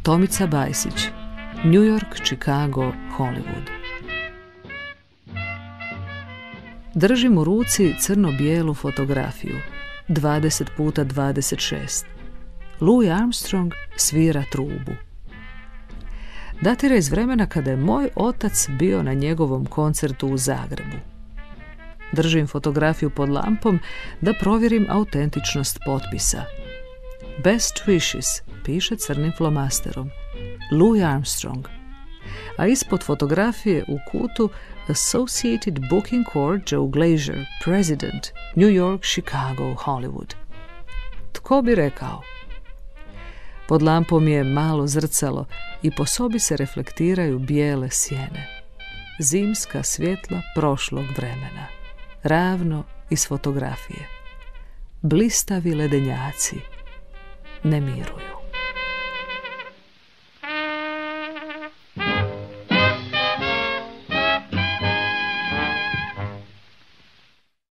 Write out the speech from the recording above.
Tomica Bajsić, New York, Chicago, Hollywood. Držim u ruci crno-bijelu fotografiju, 20x26. Louis Armstrong svira trubu. Datira iz vremena kada je moj otac bio na njegovom koncertu u Zagrebu. Držim fotografiju pod lampom da provjerim autentičnost potpisa. Best wishes, piše crnim flomasterom. Louis Armstrong. A ispod fotografije u kutu Associated Booking Court Joe Glazer, President, New York, Chicago, Hollywood. Tko bi rekao? Pod lampom je malo zrcalo i po sobi se reflektiraju bijele sjene. Zimska svjetla prošlog vremena. Ravno iz fotografije. Blistavi ledenjaci ne miruju.